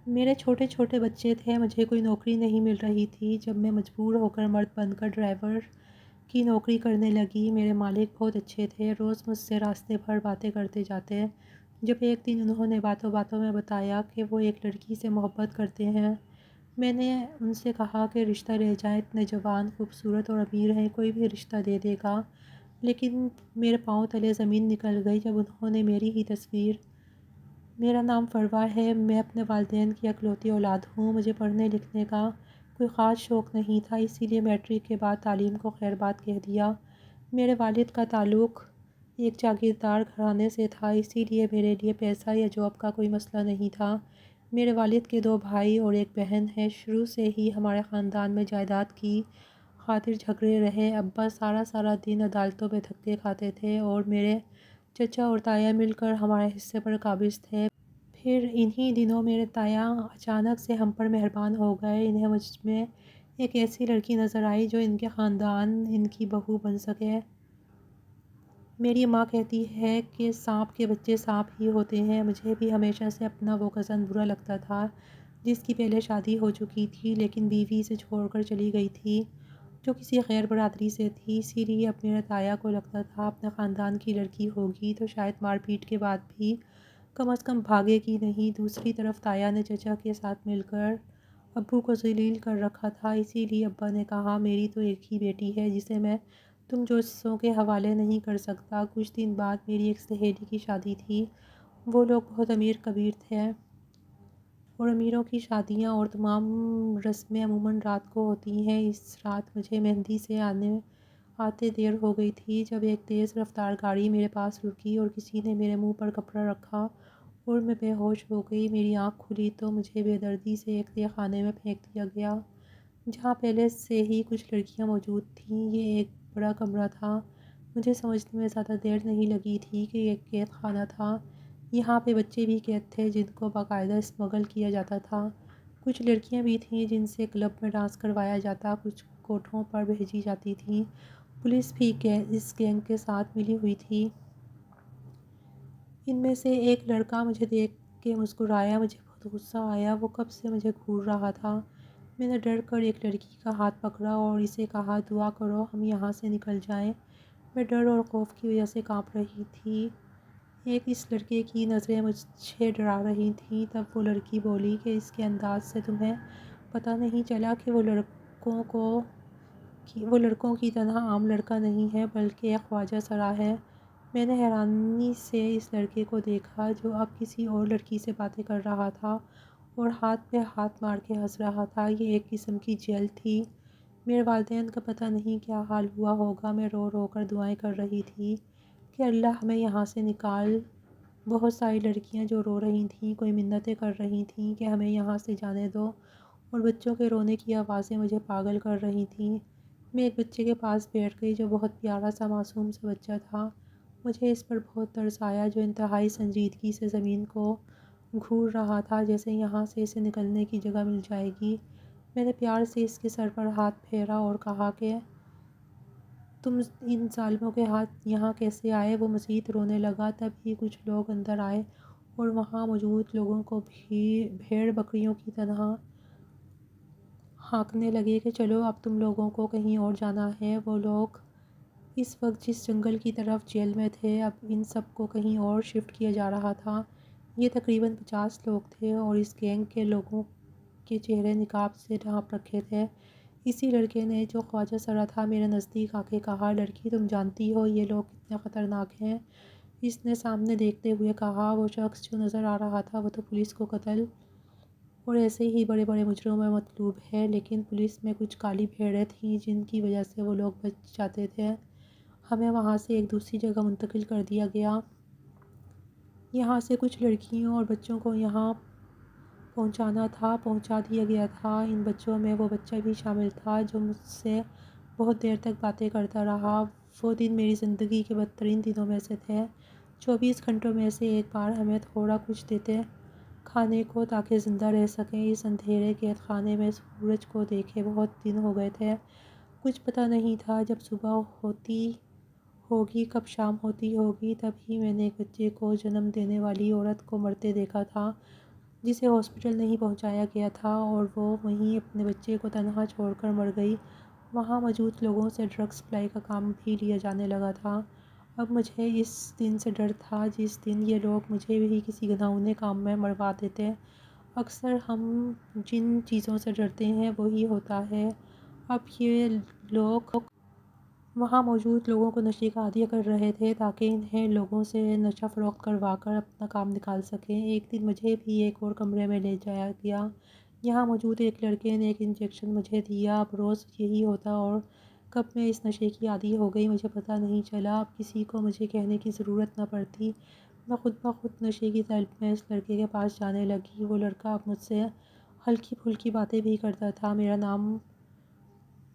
میرے چھوٹے چھوٹے بچے تھے، مجھے کوئی نوکری نہیں مل رہی تھی۔ جب میں مجبور ہو کر مرد بن کر ڈرائیور کی نوکری کرنے لگی، میرے مالک بہت اچھے تھے، روز مجھ سے راستے بھر باتیں کرتے جاتے۔ جب ایک دن انہوں نے باتوں باتوں میں بتایا کہ وہ ایک لڑکی سے محبت کرتے ہیں، میں نے ان سے کہا کہ رشتہ رہ جائے، اتنے جوان، خوبصورت اور امیر ہیں، کوئی بھی رشتہ دے دے گا۔ لیکن میرے پاؤں تلے زمین نکل گئی جب انہوں نے میری ہی تصویر میرا نام فروا ہے، میں اپنے والدین کی اکلوتی اولاد ہوں، مجھے پڑھنے لکھنے کا کوئی خاص شوق نہیں تھا، اسی لیے میٹرک کے بعد تعلیم کو خیر بات کہہ دیا۔ میرے والد کا تعلق ایک جاگیردار گھرانے سے تھا، اسی لیے میرے لیے پیسہ یا جاب کا کوئی مسئلہ نہیں تھا۔ میرے والد کے 2 بھائی اور ایک بہن ہے۔ شروع سے ہی ہمارے خاندان میں جائیداد کی خاطر جھگڑے رہے۔ ابا سارا دن عدالتوں میں دھکے کھاتے تھے اور میرے چچا اور تایا مل کر ہمارے حصے پر قابض تھے۔ پھر انہی دنوں میرے تایا اچانک سے ہم پر مہربان ہو گئے۔ انہیں مجھ میں ایک ایسی لڑکی نظر آئی جو ان کے خاندان ان کی بہو بن سکے۔ میری ماں کہتی ہے کہ سانپ کے بچے سانپ ہی ہوتے ہیں۔ مجھے بھی ہمیشہ سے اپنا وہ کزن برا لگتا تھا جس کی پہلے شادی ہو چکی تھی لیکن بیوی سے چھوڑ کر چلی گئی تھی، جو کسی غیر برادری سے تھی۔ اسی لیے اب میرے تایا کو لگتا تھا اپنے خاندان کی لڑکی ہوگی تو شاید مار پیٹ کے بعد بھی کم از کم بھاگے گی نہیں۔ دوسری طرف تایا نے چچا کے ساتھ مل کر ابو کو ذلیل کر رکھا تھا، اسی لیے ابا نے کہا میری تو ایک ہی بیٹی ہے جسے میں تم جوسوں کے حوالے نہیں کر سکتا۔ کچھ دن بعد میری ایک سہیلی کی شادی تھی۔ وہ لوگ بہت امیر کبیر تھے اور امیروں کی شادیاں اور تمام رسمیں عموماً رات کو ہوتی ہیں۔ اس رات مجھے مہندی سے آتے دیر ہو گئی تھی جب ایک تیز رفتار گاڑی میرے پاس رکی اور کسی نے میرے منہ پر کپڑا رکھا اور میں بے ہوش ہو گئی۔ میری آنکھ کھلی تو مجھے بے دردی سے ایک تہہ خانے میں پھینک دیا گیا جہاں پہلے سے ہی کچھ لڑکیاں موجود تھیں۔ یہ ایک بڑا کمرہ تھا۔ مجھے سمجھنے میں زیادہ دیر نہیں لگی تھی کہ یہ ایک قید خانہ تھا۔ یہاں پہ بچے بھی قید تھے جن کو باقاعدہ اسمگل کیا جاتا تھا۔ کچھ لڑکیاں بھی تھیں جن سے کلب میں ڈانس کروایا جاتا، کچھ کوٹھوں پر بھیجی جاتی تھیں۔ پولیس بھی اس گینگ کے ساتھ ملی ہوئی تھی۔ ان میں سے ایک لڑکا مجھے دیکھ کے مسکرایا۔ مجھے بہت غصہ آیا، وہ کب سے مجھے گھور رہا تھا۔ میں نے ڈر کر ایک لڑکی کا ہاتھ پکڑا اور اسے کہا دعا کرو ہم یہاں سے نکل جائیں۔ میں ڈر اور خوف کی وجہ سے کانپ رہی تھی۔ اس لڑکے کی نظریں مجھے ڈرا رہی تھیں۔ تب وہ لڑکی بولی کہ اس کے انداز سے تمہیں پتہ نہیں چلا کہ وہ لڑکوں کی طرح عام لڑکا نہیں ہے بلکہ ایک خواجہ سرا ہے۔ میں نے حیرانی سے اس لڑکے کو دیکھا جو اب کسی اور لڑکی سے باتیں کر رہا تھا اور ہاتھ پہ ہاتھ مار کے ہنس رہا تھا۔ یہ ایک قسم کی جیل تھی۔ میرے والدین کا پتہ نہیں کیا حال ہوا ہوگا۔ میں رو رو کر دعائیں کر رہی تھی کہ اللہ ہمیں یہاں سے نکال۔ بہت ساری لڑکیاں جو رو رہی تھیں، کوئی منتیں کر رہی تھیں کہ ہمیں یہاں سے جانے دو، اور بچوں کے رونے کی آوازیں مجھے پاگل کر رہی تھیں۔ میں ایک بچے کے پاس بیٹھ گئی جو بہت پیارا سا معصوم سا بچہ تھا۔ مجھے اس پر بہت ترس آیا جو انتہائی سنجیدگی سے زمین کو گھور رہا تھا جیسے یہاں سے اسے نکلنے کی جگہ مل جائے گی۔ میں نے پیار سے اس کے سر پر ہاتھ پھیرا اور کہا کہ تم ان ظالموں کے ہاتھ یہاں کیسے آئے؟ وہ مزید رونے لگا۔ تب ہی کچھ لوگ اندر آئے اور وہاں موجود لوگوں کو بھیڑ بکریوں کی طرح ہانکنے لگے کہ چلو اب تم لوگوں کو کہیں اور جانا ہے۔ وہ لوگ اس وقت جس جنگل کی طرف جیل میں تھے اب ان سب کو کہیں اور شفٹ کیا جا رہا تھا۔ یہ تقریباً 50 لوگ تھے اور اس گینگ کے لوگوں کے چہرے نقاب سے ڈھانپ رکھے تھے۔ اسی لڑکے نے جو خواجہ سرا تھا میرے نزدیک آ کے کہا لڑکی تم جانتی ہو یہ لوگ کتنے خطرناک ہیں؟ اس نے سامنے دیکھتے ہوئے کہا وہ شخص جو نظر آ رہا تھا وہ تو پولیس کو قتل اور ایسے ہی بڑے بڑے مجرموں میں مطلوب ہے، لیکن پولیس میں کچھ کالی بھیڑیں تھیں جن کی وجہ سے وہ لوگ بچ جاتے تھے۔ ہمیں وہاں سے ایک دوسری جگہ منتقل کر دیا گیا۔ یہاں سے کچھ لڑکیوں اور بچوں کو یہاں پہنچا دیا گیا تھا۔ ان بچوں میں وہ بچہ بھی شامل تھا جو مجھ سے بہت دیر تک باتیں کرتا رہا۔ وہ دن میری زندگی کے بدترین دنوں میں سے تھے۔ 24 گھنٹوں میں سے ایک بار ہمیں تھوڑا کچھ دیتے کھانے کو تاکہ زندہ رہ سکیں۔ اس اندھیرے قید خانے میں سورج کو دیکھے بہت دن ہو گئے تھے۔ کچھ پتہ نہیں تھا جب صبح ہوتی ہوگی کب شام ہوتی ہوگی۔ تب ہی میں نے ایک بچے کو جنم دینے والی عورت کو مرتے دیکھا تھا۔ جسے ہاسپٹل نہیں پہنچایا گیا تھا اور وہ وہیں اپنے بچے کو تنہا چھوڑ کر مر گئی۔ وہاں موجود لوگوں سے ڈرگ سپلائی کا کام بھی لیا جانے لگا تھا۔ اب مجھے اس دن سے ڈر تھا جس دن یہ لوگ مجھے بھی کسی گھناؤنے کام میں مروا دیتے۔ اکثر ہم جن چیزوں سے ڈرتے ہیں وہی ہوتا ہے۔ اب یہ لوگ وہاں موجود لوگوں کو نشے کا عادی کر رہے تھے تاکہ انہیں لوگوں سے نشہ فروخت کروا کر اپنا کام نکال سکیں۔ ایک دن مجھے بھی ایک اور کمرے میں لے جایا گیا۔ یہاں موجود ایک لڑکے نے ایک انجیکشن مجھے دیا۔ اب روز یہی ہوتا اور کب میں اس نشے کی عادی ہو گئی مجھے پتہ نہیں چلا۔ اب کسی کو مجھے کہنے کی ضرورت نہ پڑتی، میں خود بخود نشے کی طلب میں اس لڑکے کے پاس جانے لگی۔ وہ لڑکا اب مجھ سے ہلکی پھلکی باتیں بھی کرتا تھا، میرا نام،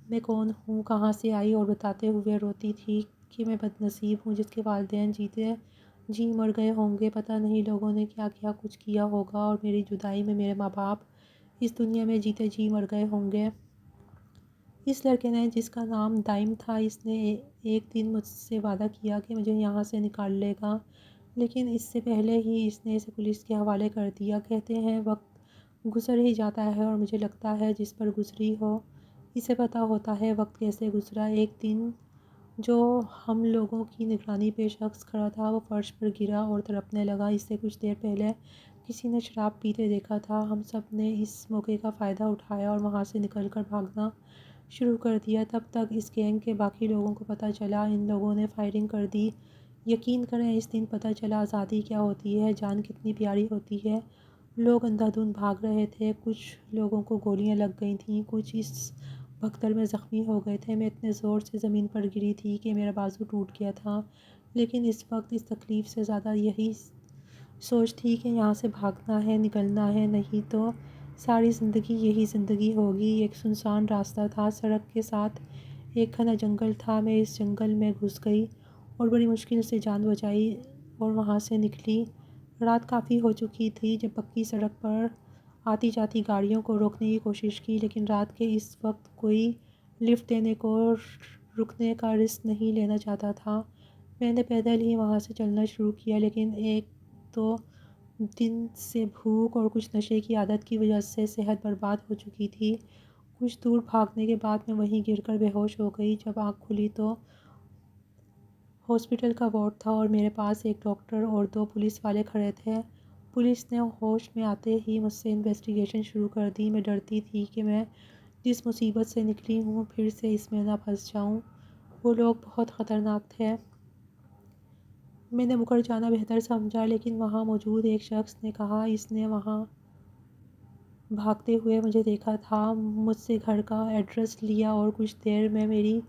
میں کون ہوں، کہاں سے آئی، اور بتاتے ہوئے روتی تھی کہ میں بد نصیب ہوں جس کے والدین جیتے جی مر گئے ہوں گے، پتہ نہیں لوگوں نے کیا کیا کچھ کیا ہوگا اور میری جدائی میں میرے ماں باپ اس دنیا میں جیتے جی مر گئے ہوں گے۔ اس لڑکے نے، جس کا نام دائم تھا، اس نے ایک دن مجھ سے وعدہ کیا کہ مجھے یہاں سے نکال لے گا، لیکن اس سے پہلے ہی اس نے اسے پولیس کے حوالے کر دیا۔ کہتے ہیں وقت گزر ہی جاتا ہے اور مجھے لگتا ہے جس پر گزری ہو اسے پتہ ہوتا ہے وقت کیسے گزرا۔ ایک دن جو ہم لوگوں کی نگرانی پہ شخص کھڑا تھا وہ فرش پر گرا اور تڑپنے لگا۔ اس سے کچھ دیر پہلے کسی نے شراب پیتے دیکھا تھا۔ ہم سب نے اس موقع کا فائدہ اٹھایا اور وہاں سے نکل کر بھاگنا شروع کر دیا۔ تب تک اس گینگ کے باقی لوگوں کو پتہ چلا، ان لوگوں نے فائرنگ کر دی۔ یقین کریں اس دن پتہ چلا آزادی کیا ہوتی ہے، جان کتنی پیاری ہوتی ہے۔ لوگ اندھا دھند بھاگ رہے تھے، کچھ لوگوں کو گولیاں لگ گئی تھیں، کچھ اس بھگدڑ میں زخمی ہو گئے تھے۔ میں اتنے زور سے زمین پر گری تھی کہ میرا بازو ٹوٹ گیا تھا، لیکن اس وقت اس تکلیف سے زیادہ یہی سوچ تھی کہ یہاں سے بھاگنا ہے، نکلنا ہے، نہیں تو ساری زندگی یہی زندگی ہوگی۔ ایک سنسان راستہ تھا، سڑک کے ساتھ ایک گھنا جنگل تھا۔ میں اس جنگل میں گھس گئی اور بڑی مشکل سے جان بچائی اور وہاں سے نکلی۔ رات کافی ہو چکی تھی جب پکی سڑک پر آتی جاتی گاڑیوں کو روکنے کی کوشش کی، لیکن رات کے اس وقت کوئی لفٹ دینے کو رکنے کا رسک نہیں لینا چاہتا تھا۔ میں نے پیدل ہی وہاں سے چلنا شروع کیا، لیکن ایک دو دن سے بھوک اور کچھ نشے کی عادت کی وجہ سے صحت برباد ہو چکی تھی۔ کچھ دور بھاگنے کے بعد میں وہیں گر کر بے ہوش ہو گئی۔ جب آنکھ کھلی تو ہاسپٹل کا وارڈ تھا اور میرے پاس ایک ڈاکٹر اور دو پولیس والے کھڑے تھے۔ پولیس نے ہوش میں آتے ہی مجھ سے انویسٹیگیشن شروع کر دی۔ میں ڈرتی تھی کہ میں جس مصیبت سے نکلی ہوں پھر سے اس میں نہ پھنس جاؤں۔ وہ لوگ بہت خطرناک تھے۔ میں نے مکر جانا بہتر سمجھا، لیکن وہاں موجود ایک شخص نے کہا اس نے وہاں بھاگتے ہوئے مجھے دیکھا تھا۔ مجھ سے گھر کا ایڈریس لیا اور کچھ دیر میں میری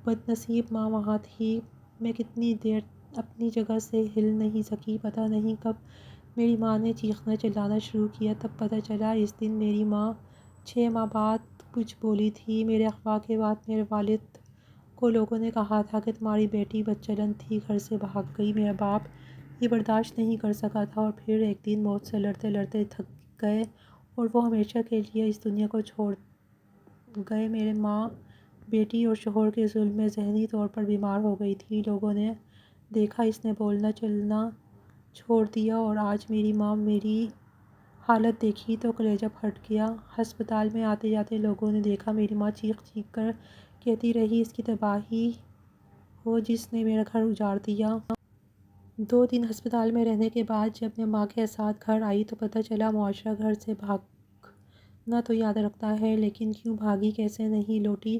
بد نصیب ماں وہاں تھی۔ میں کتنی دیر اپنی جگہ سے ہل نہیں سکی۔ پتہ نہیں کب میری ماں نے چیخنا چلانا شروع کیا، تب پتہ چلا اس دن میری ماں 6 ماہ بعد کچھ بولی تھی۔ میرے اغوا کے بعد میرے والد کو لوگوں نے کہا تھا کہ تمہاری بیٹی بدچلن تھی، گھر سے بھاگ گئی۔ میرا باپ یہ برداشت نہیں کر سکا تھا اور پھر ایک دن موت سے لڑتے لڑتے تھک گئے اور وہ ہمیشہ کے لیے اس دنیا کو چھوڑ گئے۔ میری ماں بیٹی اور شوہر کے ظلم میں ذہنی طور پر بیمار ہو گئی تھی۔ لوگوں نے دیکھا اس نے بولنا چلنا چھوڑ دیا اور آج میری ماں میری حالت دیکھی تو کلیجہ پھٹ گیا۔ ہسپتال میں آتے جاتے لوگوں نے دیکھا میری ماں چیخ چیخ کر کہتی رہی اس کی تباہی ہو جس نے میرا گھر اجاڑ دیا۔ 2 دن ہسپتال میں رہنے کے بعد جب میں ماں کے ساتھ گھر آئی تو پتہ چلا معاشرہ گھر سے بھاگنا تو یاد رکھتا ہے لیکن کیوں بھاگی، کیسے نہیں لوٹی،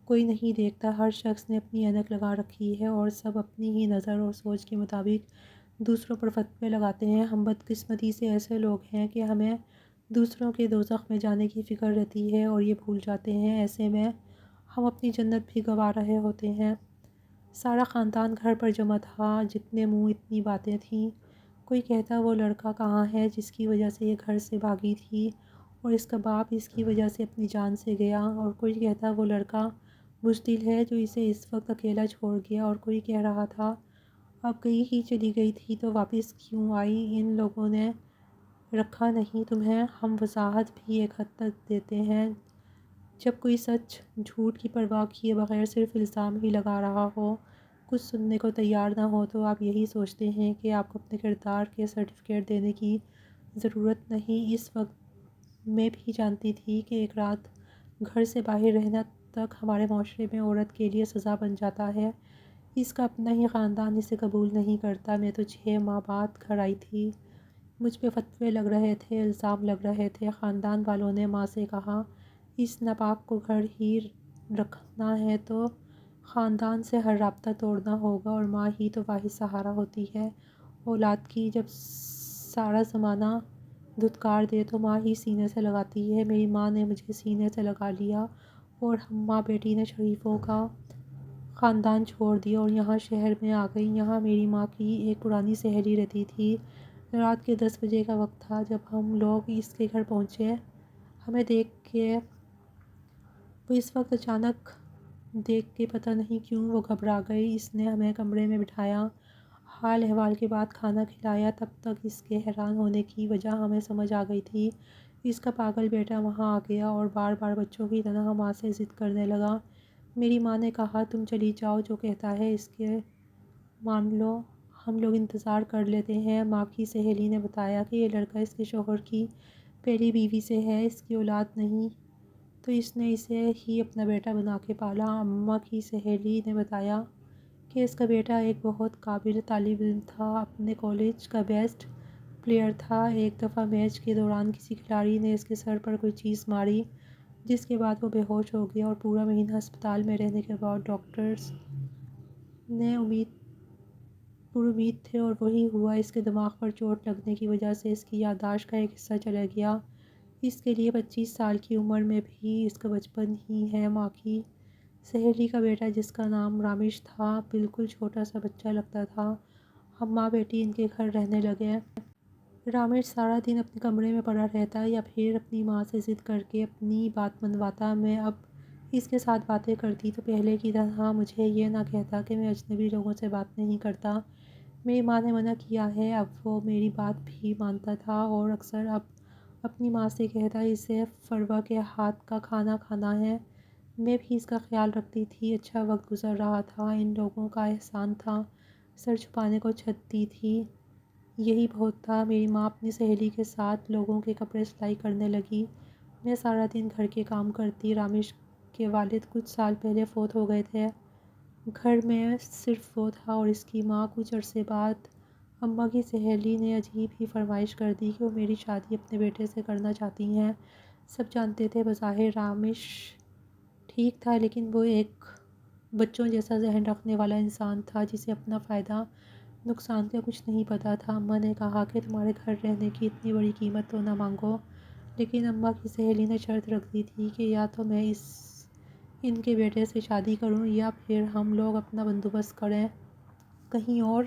کوئی نہیں دیکھتا۔ ہر شخص نے اپنی اینک لگا رکھی ہے اور سب اپنی ہی نظر اور سوچ کے مطابق دوسروں پر فتوے لگاتے ہیں۔ ہم بدقسمتی سے ایسے لوگ ہیں کہ ہمیں دوسروں کے دوزخ میں جانے کی فکر رہتی ہے اور یہ بھول جاتے ہیں، ایسے میں ہم اپنی جنت بھی گنوا رہے ہوتے ہیں۔ سارا خاندان گھر پر جمع تھا، جتنے منہ اتنی باتیں تھیں۔ کوئی کہتا وہ لڑکا کہاں ہے جس کی وجہ سے یہ گھر سے بھاگی تھی اور اس کا باپ اس کی وجہ سے اپنی جان سے گیا، اور کوئی کہتا وہ لڑکا بزدل ہے جو اسے اس وقت اکیلا چھوڑ گیا، اور کوئی کہہ رہا تھا اب گئی ہی چلی گئی تھی تو واپس کیوں آئی، ان لوگوں نے رکھا نہیں تمہیں۔ ہم وضاحت بھی ایک حد تک دیتے ہیں۔ جب کوئی سچ جھوٹ کی پرواہ کیے بغیر صرف الزام ہی لگا رہا ہو، کچھ سننے کو تیار نہ ہو، تو آپ یہی سوچتے ہیں کہ آپ کو اپنے کردار کے سرٹیفکیٹ دینے کی ضرورت نہیں۔ اس وقت میں بھی جانتی تھی کہ ایک رات گھر سے باہر رہنا تک ہمارے معاشرے میں عورت کے لیے سزا بن جاتا ہے۔ اس کا اپنا ہی خاندان اسے قبول نہیں کرتا۔ میں تو 6 ماہ بعد گھر آئی تھی۔ مجھ پہ فتوے لگ رہے تھے، الزام لگ رہے تھے۔ خاندان والوں نے ماں سے کہا اس ناپاک کو گھر ہی رکھنا ہے تو خاندان سے ہر رابطہ توڑنا ہوگا، اور ماں ہی تو واحد سہارا ہوتی ہے اولاد کی۔ جب سارا زمانہ دھتکار دے تو ماں ہی سینے سے لگاتی ہے۔ میری ماں نے مجھے سینے سے لگا لیا اور ہم ماں بیٹی نے شریفوں کا خاندان چھوڑ دیا اور یہاں شہر میں آ گئی۔ یہاں میری ماں کی ایک پرانی سہیلی رہتی تھی۔ رات کے 10 بجے کا وقت تھا جب ہم لوگ اس کے گھر پہنچے۔ ہمیں دیکھ کے وہ اس وقت اچانک دیکھ کے پتہ نہیں کیوں وہ گھبرا گئی۔ اس نے ہمیں کمرے میں بٹھایا، حال احوال کے بعد کھانا کھلایا۔ تب تک اس کے حیران ہونے کی وجہ ہمیں سمجھ آ گئی تھی۔ اس کا پاگل بیٹا وہاں آ گیا اور بار بار بچوں کی طرح ماں سے ضد کرنے لگا۔ میری ماں نے کہا تم چلی جاؤ، جو کہتا ہے اس کے مان لو، ہم لوگ انتظار کر لیتے ہیں۔ ماں کی سہیلی نے بتایا کہ یہ لڑکا اس کے شوہر کی پہلی بیوی سے ہے، اس کی اولاد نہیں تو اس نے اسے ہی اپنا بیٹا بنا کے پالا۔ اماں کی سہیلی نے بتایا کہ اس کا بیٹا ایک بہت قابل طالب علم تھا، اپنے کالج کا بیسٹ پلیئر تھا۔ ایک دفعہ میچ کے دوران کسی کھلاڑی نے اس کے سر پر کوئی چیز ماری، جس کے بعد وہ بے ہوش ہو گیا اور پورا مہینہ ہسپتال میں رہنے کے بعد ڈاکٹرز نے امید تھے اور وہی ہوا۔ اس کے دماغ پر چوٹ لگنے کی وجہ سے اس کی یادداشت کا ایک حصہ چلا گیا۔ اس کے لیے 25 سال کی عمر میں بھی اس کا بچپن ہی ہے۔ ماں کی سہیلی کا بیٹا جس کا نام رامیش تھا، بالکل چھوٹا سا بچہ لگتا تھا۔ ہم ماں بیٹی ان کے گھر رہنے لگے۔ رامیش سارا دن اپنے کمرے میں پڑا رہتا یا پھر اپنی ماں سے ضد کر کے اپنی بات منواتا۔ میں اب اس کے ساتھ باتیں کرتی تو پہلے کی طرح مجھے یہ نہ کہتا کہ میں اجنبی لوگوں سے بات نہیں کرتا۔ میری ماں نے منع کیا ہے۔ اب وہ میری بات بھی مانتا تھا اور اکثر اب اپنی ماں سے کہتا اسے فروا کے ہاتھ کا کھانا کھانا ہے۔ میں بھی اس کا خیال رکھتی تھی۔ اچھا وقت گزر رہا تھا۔ ان لوگوں کا احسان تھا، سر چھپانے کو چھت دی تھی، یہی بہت تھا۔ میری ماں اپنی سہیلی کے ساتھ لوگوں کے کپڑے سلائی کرنے لگی۔ میں سارا دن گھر کے کام کرتی۔ رامیش کے والد کچھ سال پہلے فوت ہو گئے تھے۔ گھر میں صرف وہ تھا اور اس کی ماں۔ کچھ عرصے بعد اماں کی سہیلی نے عجیب ہی فرمائش کر دی کہ وہ میری شادی اپنے بیٹے سے کرنا چاہتی ہیں۔ سب جانتے تھے بظاہر رامیش ٹھیک تھا، لیکن وہ ایک بچوں جیسا ذہن رکھنے والا انسان تھا جسے اپنا فائدہ نقصان کا کچھ نہیں پتہ تھا۔ اماں نے کہا کہ تمہارے گھر رہنے کی اتنی بڑی قیمت تو نہ مانگو، لیکن اماں کی سہیلی نے شرط رکھ دی تھی کہ یا تو میں ان کے بیٹے سے شادی کروں یا پھر ہم لوگ اپنا بندوبست کریں کہیں اور۔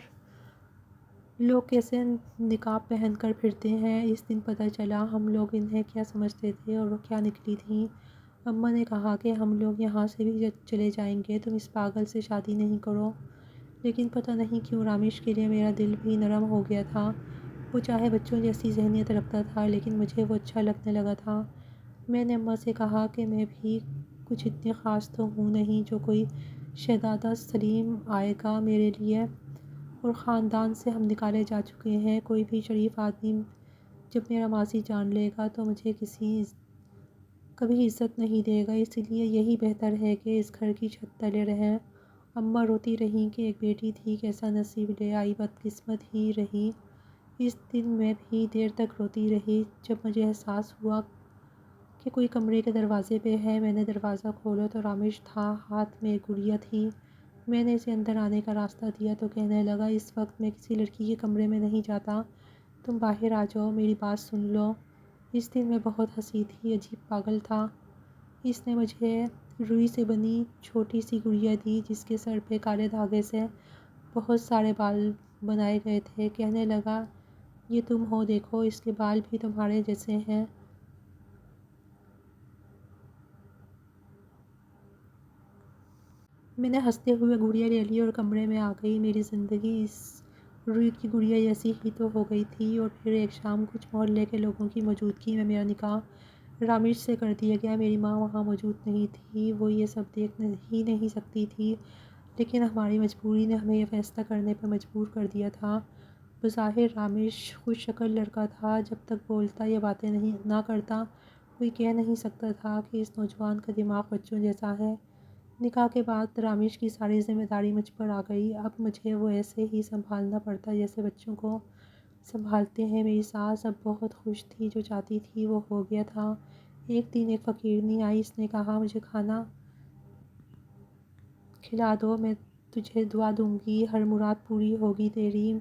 لوگ کیسے نقاب پہن کر پھرتے ہیں، اس دن پتہ چلا ہم لوگ انہیں کیا سمجھتے تھے اور وہ کیا نکلی تھیں۔ اماں نے کہا کہ ہم لوگ یہاں سے بھی چلے جائیں گے، تم اس پاگل سے شادی نہیں کرو۔ لیکن پتہ نہیں کیوں رامیش کے لیے میرا دل بھی نرم ہو گیا تھا۔ وہ چاہے بچوں جیسی ذہنیت رکھتا تھا لیکن مجھے وہ اچھا لگنے لگا تھا۔ میں نے اماں سے کہا کہ میں بھی کچھ اتنی خاص تو ہوں نہیں جو کوئی شہزادہ سلیم آئے گا میرے لیے، اور خاندان سے ہم نکالے جا چکے ہیں۔ کوئی بھی شریف آدمی جب میرا ماضی جان لے گا تو مجھے کبھی عزت نہیں دے گا، اس لیے یہی بہتر ہے کہ اس گھر کی چھت تلے رہیں۔ اماں روتی رہیں کہ ایک بیٹی تھی، کیسا نصیب لے آئی، بدقسمت ہی رہی۔ اس دن میں بھی دیر تک روتی رہی۔ جب مجھے احساس ہوا کہ کوئی کمرے کے دروازے پہ ہے، میں نے دروازہ کھولا تو رامیش تھا، ہاتھ میں ایک گڑیا تھی۔ میں نے اسے اندر آنے کا راستہ دیا تو کہنے لگا اس وقت میں کسی لڑکی کے کمرے میں نہیں جاتا، تم باہر آ جاؤ، میری بات سن لو۔ اس دن میں بہت ہنسی تھی، عجیب پاگل تھا۔ اس نے مجھے روئی سے بنی چھوٹی سی گڑیا دی جس کے سر پہ کالے دھاگے سے بہت سارے بال بنائے گئے تھے۔ کہنے لگا یہ تم ہو، دیکھو اس کے بال بھی تمہارے جیسے ہیں۔ میں نے ہنستے ہوئے گڑیا لے لی اور کمرے میں آ گئی۔ میری زندگی اس روئی کی گڑیا جیسی ہی تو ہو گئی تھی۔ اور پھر ایک شام کچھ محلے کے لوگوں کی موجودگی میں میرا نکاح رامیش سے کر دیا گیا۔ میری ماں وہاں موجود نہیں تھی، وہ یہ سب دیکھ ہی نہیں سکتی تھی، لیکن ہماری مجبوری نے ہمیں یہ فیصلہ کرنے پر مجبور کر دیا تھا۔ بظاہر رامیش خوش شکل لڑکا تھا، جب تک بولتا یا باتیں نہ کرتا کوئی کہہ نہیں سکتا تھا کہ اس نوجوان کا دماغ بچوں جیسا ہے۔ نکاح کے بعد رامیش کی ساری ذمہ داری مجھ پر آ گئی۔ اب مجھے وہ ایسے ہی سنبھالنا پڑتا جیسے بچوں کو سنبھالتے ہیں۔ میری ساس اب بہت خوش تھی، جو چاہتی تھی وہ ہو گیا تھا۔ ایک دن ایک فقیرنی آئی، اس نے کہا مجھے کھانا کھلا دو، میں تجھے دعا دوں گی، ہر مراد پوری ہوگی تیری۔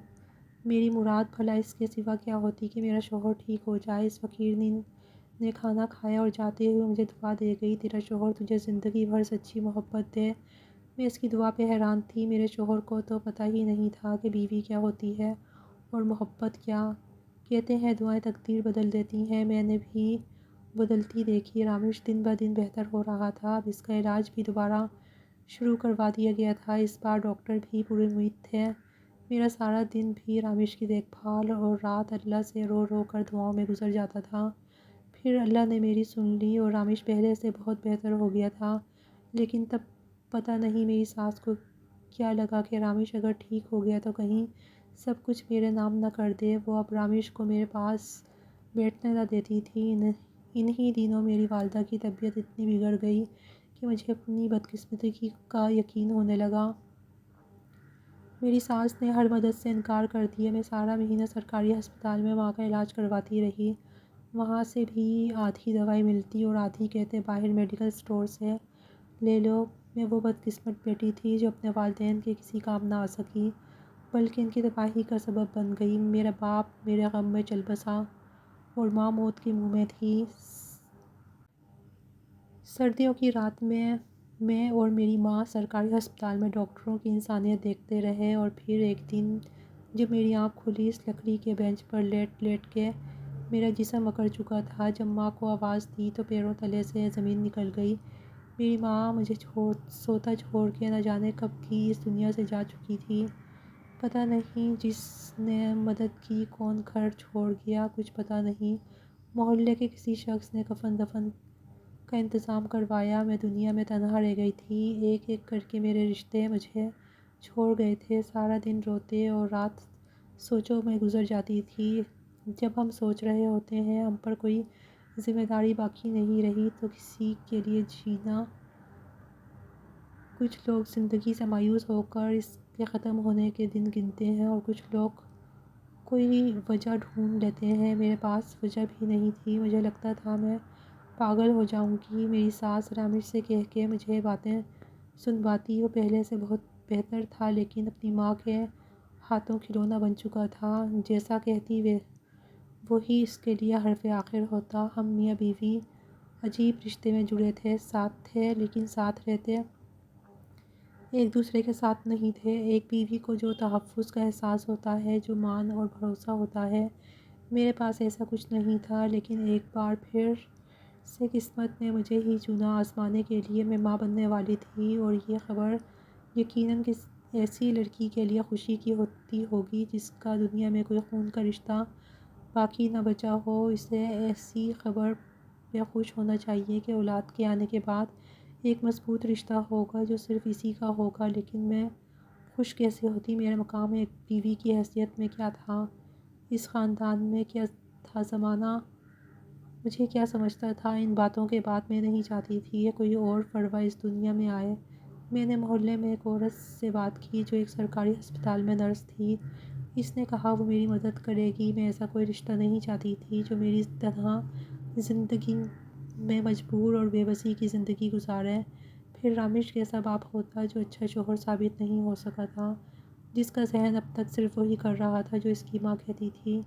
میری مراد بھلا اس کے سوا کیا ہوتی کہ میرا شوہر ٹھیک ہو جائے۔ اس فقیرنی نے کھانا کھایا اور جاتے ہوئے مجھے دعا دے گئی، تیرا شوہر تجھے زندگی بھر سچی محبت دے۔ میں اس کی دعا پہ حیران تھی۔ میرے شوہر کو تو پتہ ہی نہیں تھا کہ بیوی کیا ہوتی ہے اور محبت کیا۔ کہتے ہیں دعائیں تقدیر بدل دیتی ہیں، میں نے بھی بدلتی دیکھی۔ رامیش دن بہ دن بہتر ہو رہا تھا۔ اب اس کا علاج بھی دوبارہ شروع کروا دیا گیا تھا۔ اس بار ڈاکٹر بھی پورے امید تھے۔ میرا سارا دن بھی رامیش کی دیکھ بھال اور رات اللہ سے رو رو کر دعاؤں میں گزر جاتا تھا۔ پھر اللہ نے میری سن لی اور رامیش پہلے سے بہت بہتر ہو گیا تھا۔ لیکن تب پتہ نہیں میری ساس کو کیا لگا کہ رامیش اگر ٹھیک ہو گیا تو کہیں سب کچھ میرے نام نہ کر دے۔ وہ اب رامیش کو میرے پاس بیٹھنے نہ دیتی تھی۔ انہی دنوں میری والدہ کی طبیعت اتنی بگڑ گئی کہ مجھے اپنی بدقسمتی کا یقین ہونے لگا۔ میری ساس نے ہر مدد سے انکار کر دیا۔ میں سارا مہینہ سرکاری ہسپتال میں ماں کا علاج کرواتی رہی۔ وہاں سے بھی آدھی دوائی ملتی اور آدھی کہتے باہر میڈیکل اسٹور سے لے لو۔ میں وہ بدقسمت بیٹی تھی جو اپنے والدین کے کسی کام نہ آ سکی، بلکہ ان کی تباہی کا سبب بن گئی۔ میرا باپ میرے غم میں چل بسا اور ماں موت کے منہ میں تھی۔ سردیوں کی رات میں اور میری ماں سرکاری ہسپتال میں ڈاکٹروں کی انسانیت دیکھتے رہے، اور پھر ایک دن جب میری آنکھ کھلی، اس لکڑی کے بینچ پر لیٹ لیٹ کے میرا جسم اکڑ چکا تھا۔ جب ماں کو آواز دی تو پیروں تلے سے زمین نکل گئی۔ میری ماں مجھے سوتا چھوڑ کے نہ جانے کب کی اس دنیا سے جا چکی تھی۔ پتہ نہیں جس نے مدد کی، کون گھر چھوڑ گیا، کچھ پتہ نہیں۔ محلے کے کسی شخص نے کفن دفن کا انتظام کروایا۔ میں دنیا میں تنہا رہ گئی تھی۔ ایک ایک کر کے میرے رشتے مجھے چھوڑ گئے تھے۔ سارا دن روتے اور رات سوچوں میں گزر جاتی تھی۔ جب ہم سوچ رہے ہوتے ہیں ہم پر کوئی ذمہ داری باقی نہیں رہی تو کسی کے لیے جینا۔ کچھ لوگ زندگی سے مایوس ہو کر اس کے ختم ہونے کے دن گنتے ہیں، اور کچھ لوگ کوئی وجہ ڈھونڈ لیتے ہیں۔ میرے پاس وجہ بھی نہیں تھی۔ مجھے لگتا تھا میں پاگل ہو جاؤں گی۔ میری ساس رامیش سے کہہ کے مجھے باتیں سنواتی۔ وہ پہلے سے بہت بہتر تھا، لیکن اپنی ماں کے ہاتھوں کھلونا بن چکا تھا۔ جیسا کہتی وہی اس کے لیے حرف آخر ہوتا۔ ہم میاں بیوی عجیب رشتے میں جڑے تھے، ساتھ تھے لیکن ساتھ رہتے ایک دوسرے کے ساتھ نہیں تھے۔ ایک بیوی کو جو تحفظ کا احساس ہوتا ہے، جو مان اور بھروسہ ہوتا ہے، میرے پاس ایسا کچھ نہیں تھا۔ لیکن ایک بار پھر سے قسمت نے مجھے ہی چنا آزمانے کے لیے۔ میں ماں بننے والی تھی، اور یہ خبر یقیناً ایسی لڑکی کے لیے خوشی کی ہوتی ہوگی جس کا دنیا میں کوئی خون کا رشتہ باقی نہ بچا ہو۔ اسے ایسی خبر پہ خوش ہونا چاہیے کہ اولاد کے آنے کے بعد ایک مضبوط رشتہ ہوگا جو صرف اسی کا ہوگا۔ لیکن میں خوش کیسے ہوتی؟ میرا مقام ایک بیوی کی حیثیت میں کیا تھا؟ اس خاندان میں کیا تھا زمانہ؟ مجھے کیا سمجھتا تھا؟ ان باتوں کے بعد میں نہیں چاہتی تھی کہ کوئی اور فروا اس دنیا میں آئے۔ میں نے محلے میں ایک عورت سے بات کی جو ایک سرکاری ہسپتال میں نرس تھی۔ اس نے کہا وہ میری مدد کرے گی۔ میں ایسا کوئی رشتہ نہیں چاہتی تھی جو میری تنہا زندگی میں مجبور اور بے بسی کی زندگی گزارے۔ پھر رامیش کیسا باپ ہوتا جو اچھا شوہر ثابت نہیں ہو سکا تھا، جس کا ذہن اب تک صرف وہی کر رہا تھا جو اس کی ماں کہتی تھی۔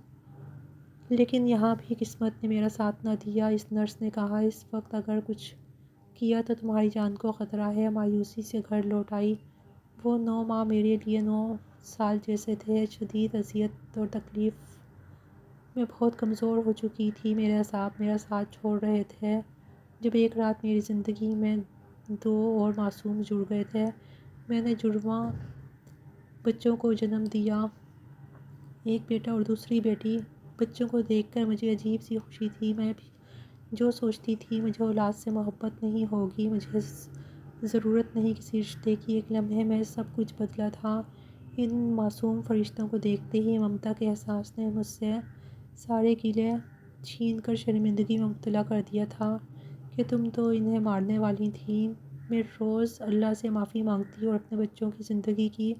لیکن یہاں بھی قسمت نے میرا ساتھ نہ دیا۔ اس نرس نے کہا اس وقت اگر کچھ کیا تو تمہاری جان کو خطرہ ہے۔ مایوسی سے گھر لوٹ آئی۔ وہ 9 ماہ میرے لیے 9 سال جیسے تھے۔ شدید اذیت اور تکلیف میں بہت کمزور ہو چکی تھی۔ میرے اعصاب میرا ساتھ چھوڑ رہے تھے۔ جب ایک رات میری زندگی میں 2 اور معصوم جڑ گئے تھے، میں نے جڑواں بچوں کو جنم دیا، ایک بیٹا اور دوسری بیٹی۔ بچوں کو دیکھ کر مجھے عجیب سی خوشی تھی۔ میں جو سوچتی تھی مجھے اولاد سے محبت نہیں ہوگی، مجھے ضرورت نہیں کسی رشتے کی۔ ایک لمحے میں سب کچھ بدلا تھا۔ ان معصوم فرشتوں کو دیکھتے ہی ممتا کے احساس نے مجھ سے سارے گلے چھین کر شرمندگی میں مبتلا کر دیا تھا کہ تم تو انہیں مارنے والی تھیں۔ میں روز اللہ سے معافی مانگتی اور اپنے بچوں کی زندگی کی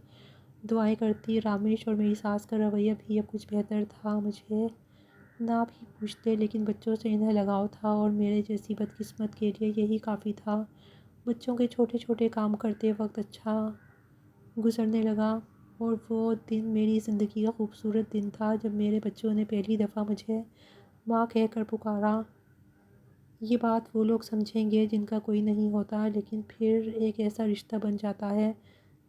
دعائیں کرتی۔ رامیش اور میری ساس کا رویہ بھی اب کچھ بہتر تھا، مجھے نہ بھی پوچھتے، لیکن بچوں سے انہیں لگاؤ تھا اور میرے جیسی بدقسمت کے لیے یہی کافی تھا۔ بچوں کے چھوٹے چھوٹے کام کرتے وقت اچھا گزرنے لگا، اور وہ دن میری زندگی کا خوبصورت دن تھا جب میرے بچوں نے پہلی دفعہ مجھے ماں کہہ کر پکارا۔ یہ بات وہ لوگ سمجھیں گے جن کا کوئی نہیں ہوتا، لیکن پھر ایک ایسا رشتہ بن جاتا ہے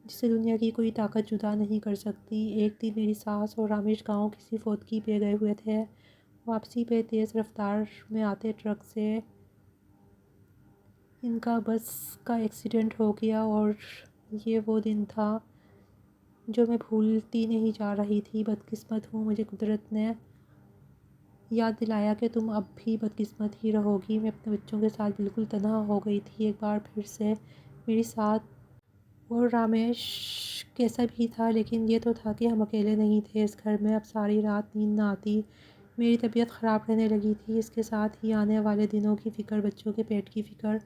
جسے دنیا کی کوئی طاقت جدا نہیں کر سکتی۔ ایک دن میری ساس اور رامیش گاؤں کسی فوتگی پہ گئے ہوئے تھے۔ واپسی پہ تیز رفتار میں آتے ٹرک سے ان کا بس کا ایکسیڈنٹ ہو گیا، اور یہ وہ دن تھا جو میں بھولتی نہیں جا رہی تھی۔ بدقسمت ہوں، مجھے قدرت نے یاد دلایا کہ تم اب بھی بدقسمت ہی رہو گی۔ میں اپنے بچوں کے ساتھ بالکل تنہا ہو گئی تھی۔ ایک بار پھر سے میری ساتھ اور رامیش کیسا بھی تھا، لیکن یہ تو تھا کہ ہم اکیلے نہیں تھے اس گھر میں۔ اب ساری رات نیند نہ آتی، میری طبیعت خراب رہنے لگی تھی۔ اس کے ساتھ ہی آنے والے دنوں کی فکر، بچوں کے پیٹ کی فکر۔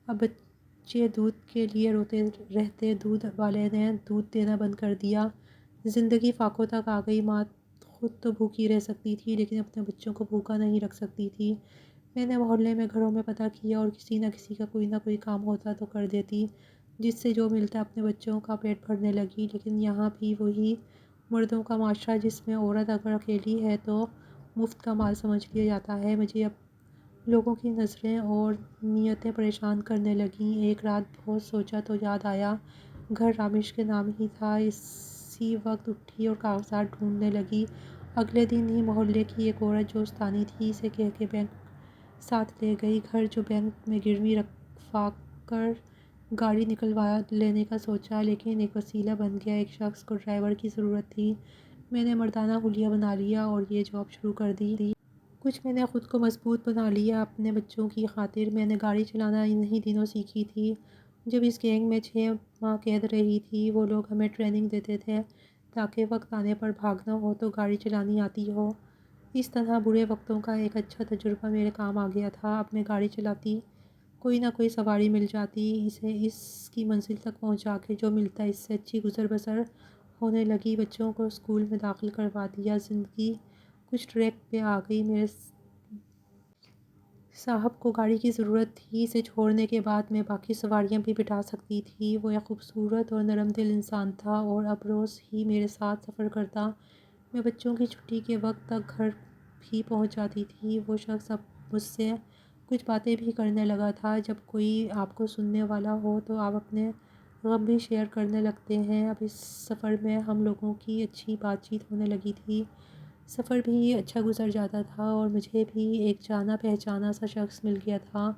اب بچے دودھ کے لیے روتے رہتے، دودھ والے نے دودھ دینا بند کر دیا۔ زندگی فاقوں تک آ گئی۔ ماں خود تو بھوکی رہ سکتی تھی، لیکن اپنے بچوں کو بھوکا نہیں رکھ سکتی تھی۔ میں نے محلے میں گھروں میں پتہ کیا، اور کسی نہ کسی کا کوئی نہ کوئی کام ہوتا تو کر دیتی، جس سے جو ملتا اپنے بچوں کا پیٹ بھرنے لگی۔ لیکن یہاں بھی وہی مردوں کا معاشرہ جس میں عورت اگر اکیلی ہے تو مفت کا مال سمجھ لیا جاتا ہے۔ مجھے اب لوگوں کی نظریں اور نیتیں پریشان کرنے لگیں۔ ایک رات بہت سوچا تو یاد آیا گھر رامیش کے نام ہی تھا۔ اسی وقت اٹھی اور کاغذات ڈھونڈنے لگی۔ اگلے دن ہی محلے کی ایک عورت جو استانی تھی اسے کہہ کے بینک ساتھ لے گئی۔ گھر جو بینک میں گروی رکھوا کر گاڑی نکلوا لینے کا سوچا، لیکن ایک وسیلہ بن گیا۔ ایک شخص کو ڈرائیور کی ضرورت تھی۔ میں نے مردانہ حلیہ بنا لیا اور یہ جاب شروع کر دی۔ کچھ میں نے خود کو مضبوط بنا لیا اپنے بچوں کی خاطر۔ میں نے گاڑی چلانا انہی دنوں سیکھی تھی جب اس گینگ میں 6 ماہ قید رہی تھی۔ وہ لوگ ہمیں ٹریننگ دیتے تھے تاکہ وقت آنے پر بھاگنا ہو تو گاڑی چلانی آتی ہو۔ اس طرح برے وقتوں کا ایک اچھا تجربہ میرے کام آ گیا تھا۔ اب میں گاڑی چلاتی، کوئی نہ کوئی سواری مل جاتی، اسے اس کی منزل تک پہنچا کے جو ملتا اس سے اچھی گزر بسر ہونے لگی۔ بچوں کو اسکول میں داخل کروا دیا، زندگی کچھ ٹریک پہ آ گئی۔ میرے صاحب کو گاڑی کی ضرورت تھی، اسے چھوڑنے کے بعد میں باقی سواریاں بھی بٹھا سکتی تھی۔ وہ ایک خوبصورت اور نرم دل انسان تھا اور اب روز ہی میرے ساتھ سفر کرتا۔ میں بچوں کی چھٹی کے وقت تک گھر بھی پہنچ جاتی تھی۔ وہ شخص اب مجھ سے کچھ باتیں بھی کرنے لگا تھا۔ جب کوئی آپ کو سننے والا ہو تو آپ اپنے غم بھی شیئر کرنے لگتے ہیں۔ اب اس سفر میں ہم لوگوں کی اچھی بات چیت ہونے لگی تھی۔ سفر بھی اچھا گزر جاتا تھا اور مجھے بھی ایک جانا پہچانا سا شخص مل گیا تھا۔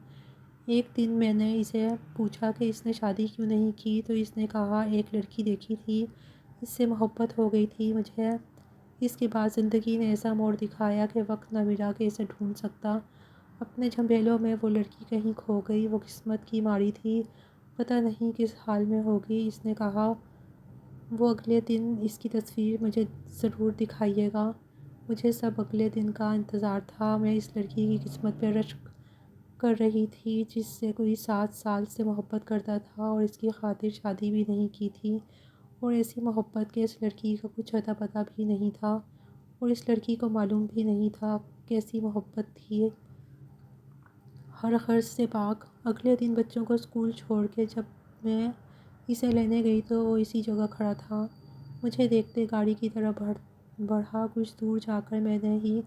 ایک دن میں نے اسے پوچھا کہ اس نے شادی کیوں نہیں کی تو اس نے کہا ایک لڑکی دیکھی تھی، اس سے محبت ہو گئی تھی مجھے۔ اس کے بعد زندگی نے ایسا موڑ دکھایا کہ وقت نہ ملا کہ اسے ڈھونڈ سکتا۔ اپنے جھمیلوں میں وہ لڑکی کہیں کھو گئی، وہ قسمت کی ماری تھی، پتہ نہیں کس حال میں ہوگی۔ اس نے کہا وہ اگلے دن اس کی تصویر مجھے ضرور دکھائیے گا۔ مجھے سب اگلے دن کا انتظار تھا۔ میں اس لڑکی کی قسمت پہ رشک کر رہی تھی جس سے کوئی 7 سال سے محبت کرتا تھا اور اس کی خاطر شادی بھی نہیں کی تھی، اور ایسی محبت کہ اس لڑکی کا کچھ اتا پتہ بھی نہیں تھا اور اس لڑکی کو معلوم بھی نہیں تھا کیسی محبت تھی، ہر غرض سے پاک۔ اگلے دن بچوں کو اسکول چھوڑ کے جب میں اسے لینے گئی تو وہ اسی جگہ کھڑا تھا۔ مجھے دیکھتے گاڑی کی طرف بڑھا۔ کچھ دور جا کر میں نے ہی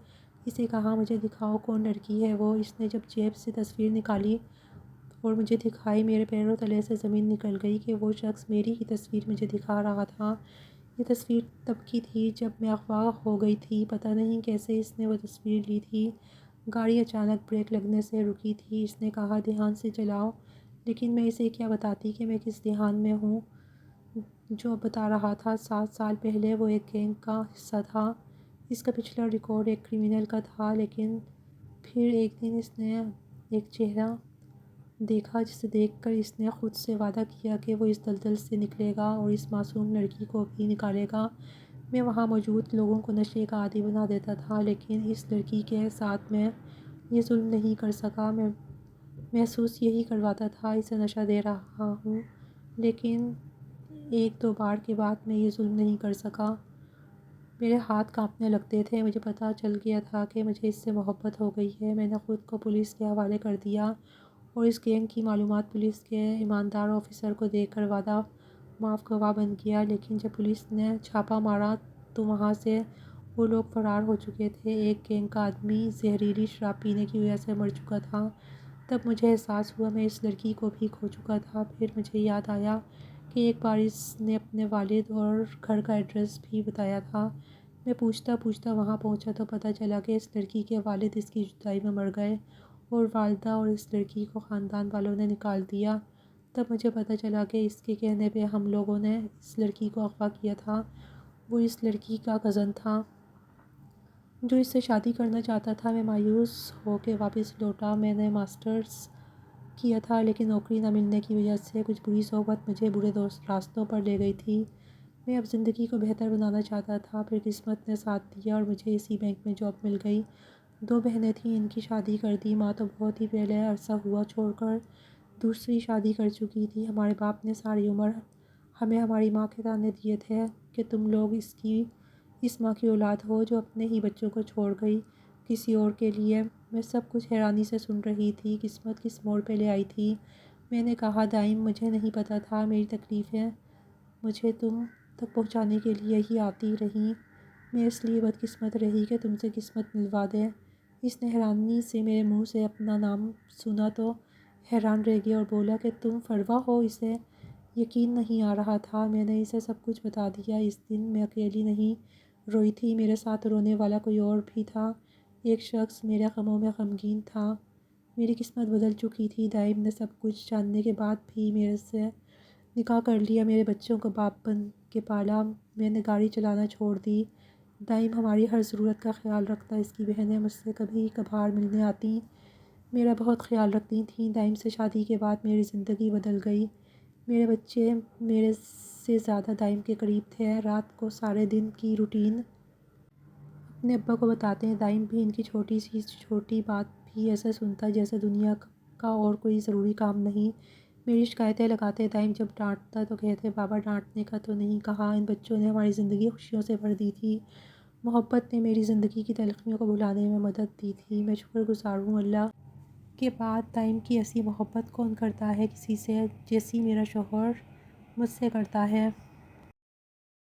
اسے کہا مجھے دکھاؤ کون لڑکی ہے وہ۔ اس نے جب جیب سے تصویر نکالی اور مجھے دکھائی، میرے پیروں تلے سے زمین نکل گئی کہ وہ شخص میری ہی تصویر مجھے دکھا رہا تھا۔ یہ تصویر تب کی تھی جب میں اغوا ہو گئی تھی۔ پتہ نہیں کیسے اس نے وہ تصویر لی تھی۔ گاڑی اچانک بریک لگنے سے رکی تھی۔ اس نے کہا دھیان سے چلاؤ، لیکن میں اسے کیا بتاتی کہ میں کس دھیان میں ہوں۔ جو بتا رہا تھا 7 سال پہلے وہ ایک گینگ کا حصہ تھا، اس کا پچھلا ریکارڈ ایک کرمنل کا تھا، لیکن پھر ایک دن اس نے ایک چہرہ دیکھا جسے دیکھ کر اس نے خود سے وعدہ کیا کہ وہ اس دلدل سے نکلے گا اور اس معصوم لڑکی کو بھی نکالے گا۔ میں وہاں موجود لوگوں کو نشے کا عادی بنا دیتا تھا، لیکن اس لڑکی کے ساتھ میں یہ ظلم نہیں کر سکا۔ میں محسوس یہی کرواتا تھا اسے نشہ دے رہا ہوں، لیکن ایک دو بار کے بعد میں یہ ظلم نہیں کر سکا۔ میرے ہاتھ کانپنے لگتے تھے۔ مجھے پتہ چل گیا تھا کہ مجھے اس سے محبت ہو گئی ہے۔ میں نے خود کو پولیس کے حوالے کر دیا اور اس گینگ کی معلومات پولیس کے ایماندار آفیسر کو دے کر وعدہ معاف گواہ بن گیا، لیکن جب پولیس نے چھاپہ مارا تو وہاں سے وہ لوگ فرار ہو چکے تھے۔ ایک گینگ کا آدمی زہریلی شراب پینے کی وجہ سے مر چکا تھا۔ تب مجھے احساس ہوا میں اس لڑکی کو بھی کھو چکا تھا۔ پھر مجھے یاد آیا کہ ایک بار اس نے اپنے والد اور گھر کا ایڈریس بھی بتایا تھا۔ میں پوچھتا پوچھتا وہاں پہنچا تو پتہ چلا کہ اس لڑکی کے والد اس کی جدائی میں مر گئے اور والدہ اور اس لڑکی کو خاندان والوں نے نکال دیا۔ تب مجھے پتہ چلا کہ اس کے کہنے پہ ہم لوگوں نے اس لڑکی کو اغوا کیا تھا۔ وہ اس لڑکی کا کزن تھا جو اس سے شادی کرنا چاہتا تھا۔ میں مایوس ہو کے واپس لوٹا۔ میں نے ماسٹرز کیا تھا، لیکن نوکری نہ ملنے کی وجہ سے کچھ بری صحبت مجھے برے راستوں پر لے گئی تھی۔ میں اب زندگی کو بہتر بنانا چاہتا تھا۔ پھر قسمت نے ساتھ دیا اور مجھے اسی بینک میں جاب مل گئی۔ 2 بہنیں تھیں، ان کی شادی کر دی۔ ماں تو بہت ہی پہلے عرصہ ہوا چھوڑ کر دوسری شادی کر چکی تھی۔ ہمارے باپ نے ساری عمر ہمیں ہماری ماں کے طعنے دیے تھے کہ تم لوگ اس ماں کی اولاد ہو جو اپنے ہی بچوں کو چھوڑ گئی کسی اور کے لیے۔ میں سب کچھ حیرانی سے سن رہی تھی۔ قسمت کس موڑ پہ لے آئی تھی؟ میں نے کہا، دائم مجھے نہیں پتہ تھا، میری تکلیفیں مجھے تم تک پہنچانے کے لیے ہی آتی رہیں۔ میں اس لیے بدقسمت رہی کہ تم سے قسمت ملوا دے۔ اس نے حیرانی سے میرے منہ سے اپنا نام سنا تو حیران رہ گیا اور بولا کہ تم فروا ہو۔ اسے یقین نہیں آ رہا تھا۔ میں نے اسے سب کچھ بتا دیا۔ اس دن میں اکیلی نہیں روئی تھی، میرے ساتھ رونے والا کوئی اور بھی تھا۔ ایک شخص میرے غموں میں غمگین تھا۔ میری قسمت بدل چکی تھی۔ دائم نے سب کچھ جاننے کے بعد بھی میرے سے نکاح کر لیا، میرے بچوں کو باپ بن کے پالا۔ میں نے گاڑی چلانا چھوڑ دی۔ دائم ہماری ہر ضرورت کا خیال رکھتا۔ اس کی بہنیں مجھ سے کبھی کبھار ملنے آتیں، میرا بہت خیال رکھتی تھیں۔ دائم سے شادی کے بعد میری زندگی بدل گئی۔ میرے بچے میرے سے زیادہ دائم کے قریب تھے۔ رات کو سارے دن کی روٹین اپنے ابا کو بتاتے ہیں۔ دائم بھی ان کی چھوٹی سی چھوٹی بات بھی ایسے سنتا جیسے دنیا کا اور کوئی ضروری کام نہیں۔ میری شکایتیں لگاتے۔ دائم جب ڈانٹتا تو کہتے، بابا ڈانٹنے کا تو نہیں کہا، ان بچوں نے ہماری زندگی خوشیوں سے بھر دی تھی۔ محبت نے میری زندگی کی تلخیوں کو بھلانے میں مدد دی تھی۔ میں شکر گزار ہوں اللہ کے بعد دائم کی ایسی محبت کون کرتا ہے کسی سے جیسی میرا شوہر مجھ سے کرتا ہے۔